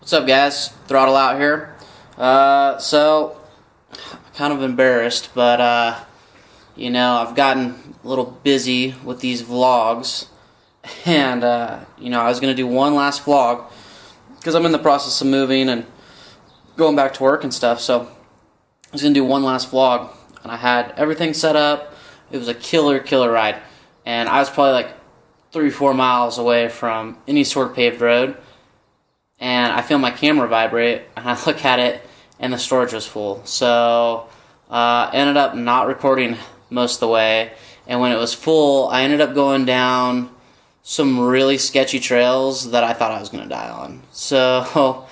What's up, guys? Throttle out here. So kind of embarrassed, but you know, I've gotten a little busy with these vlogs, and you know, I was gonna do one last vlog because I'm in the process of moving and going back to work and stuff. So I was gonna do one last vlog, and I had everything set up. It was a killer ride, and I was probably like 3-4 miles away from any sort of paved road. And I feel my camera vibrate, and I look at it, and the storage was full. So ended up not recording most of the way, and when it was full, I ended up going down some really sketchy trails that I thought I was going to die on. So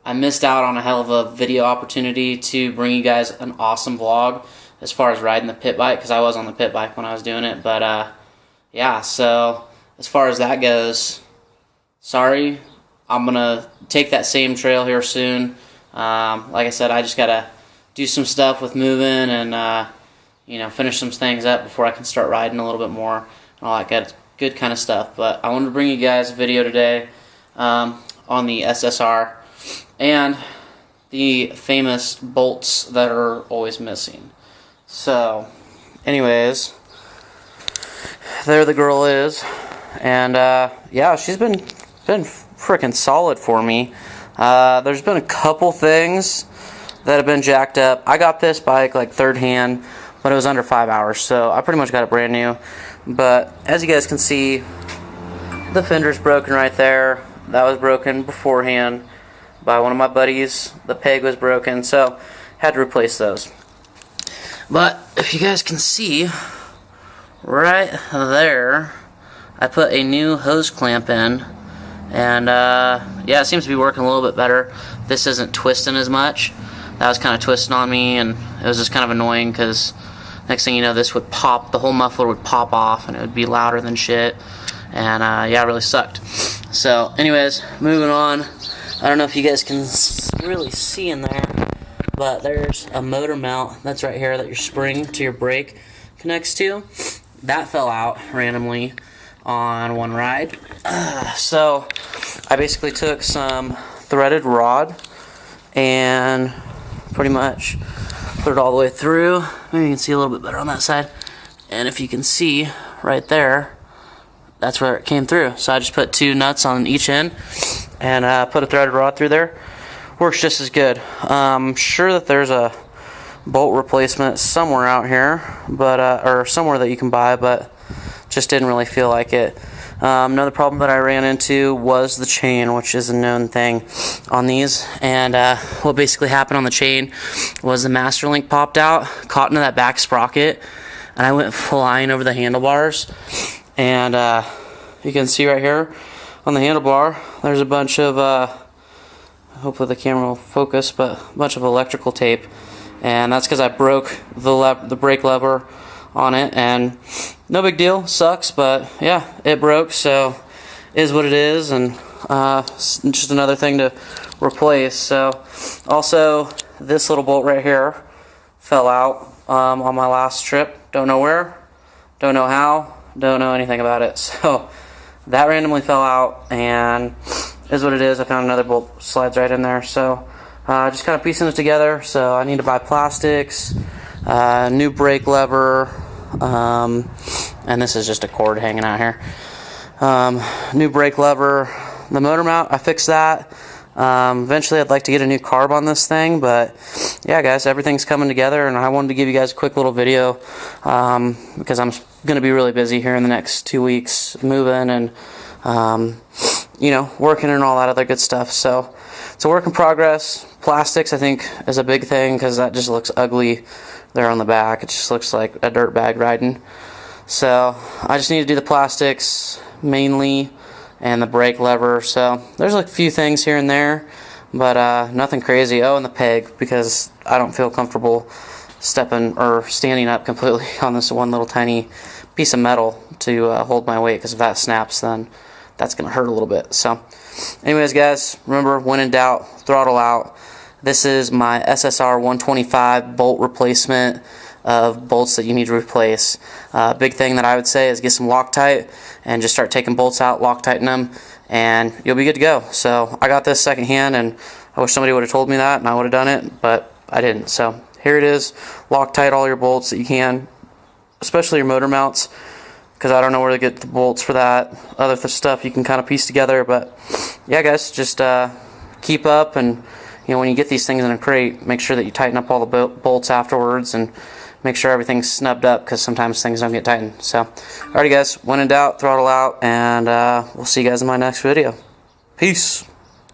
I missed out on a hell of a video opportunity to bring you guys an awesome vlog as far as riding the pit bike, because I was on the pit bike when I was doing it. But yeah, so as far as that goes, sorry. I'm going to take that same trail here soon. Like I said, I just got to do some stuff with moving and, you know, finish some things up before I can start riding a little bit more and all that good kind of stuff. But I wanted to bring you guys a video today on the SSR and the famous bolts that are always missing. So, anyways, there the girl is. And, yeah, she's been freaking solid for me. There's been a couple things that have been jacked up. I got this bike like third hand, but it was under 5 hours, so I pretty much got it brand new. But as you guys can see, the fender's broken right there. That was broken beforehand by one of my buddies. The peg was broken, so had to replace those. But if you guys can see right there, I put a new hose clamp in. And yeah, it seems to be working a little bit better. This isn't twisting as much. That was kind of twisting on me, and it was just kind of annoying because next thing you know, this would pop, the whole muffler would pop off, and it would be louder than shit. And yeah, it really sucked. So anyways, moving on. I don't know if you guys can really see in there, but there's a motor mount that's right here that your spring to your brake connects to. That fell out randomly on one ride. So I basically took some threaded rod and pretty much put it all the way through. Maybe you can see a little bit better on that side. And if you can see right there, that's where it came through. So I just put 2 nuts on each end and put a threaded rod through there. Works just as good. I'm sure that there's a bolt replacement somewhere out here, but or somewhere that you can buy, but just didn't really feel like it. Another problem that I ran into was the chain, which is a known thing on these. And what basically happened on the chain was the master link popped out, caught into that back sprocket, and I went flying over the handlebars. And you can see right here on the handlebar, there's a bunch of, hopefully the camera will focus, but a bunch of electrical tape. And that's because I broke the brake lever on it, and no big deal, sucks, but yeah, it broke, so is what it is. And just another thing to replace. So also this little bolt right here fell out on my last trip. Don't know where, don't know how, don't know anything about it. So that randomly fell out, and is what it is. I found another bolt, slides right in there. So just kind of piecing it together. So I need to buy plastics, new brake lever, and this is just a cord hanging out here. New brake lever, the motor mount, I fixed that. Eventually I'd like to get a new carb on this thing, but yeah guys, everything's coming together, and I wanted to give you guys a quick little video because I'm going to be really busy here in the next 2 weeks moving and you know, working and all that other good stuff. So it's a work in progress. Plastics I think is a big thing because that just looks ugly there on the back. It just looks like a dirt bag riding. So I just need to do the plastics mainly and the brake lever. So there's like a few things here and there, but nothing crazy. Oh, and the peg, because I don't feel comfortable stepping or standing up completely on this one little tiny piece of metal to hold my weight, because if that snaps, then that's going to hurt a little bit. So anyways guys, remember, when in doubt, throttle out. This is my SSR 125 bolt replacement of bolts that you need to replace. Big thing that I would say is get some Loctite and just start taking bolts out, Loctiting them, and you'll be good to go. So I got this secondhand, and I wish somebody would have told me that, and I would have done it, but I didn't. So here it is. Loctite all your bolts that you can, especially your motor mounts, because I don't know where to get the bolts for that. Other stuff you can kind of piece together, but yeah, guys, just keep up, and when you get these things in a crate, make sure that you tighten up all the bolts afterwards, and make sure everything's snubbed up, because sometimes things don't get tightened. So, alrighty guys, when in doubt, throttle out, and we'll see you guys in my next video. Peace!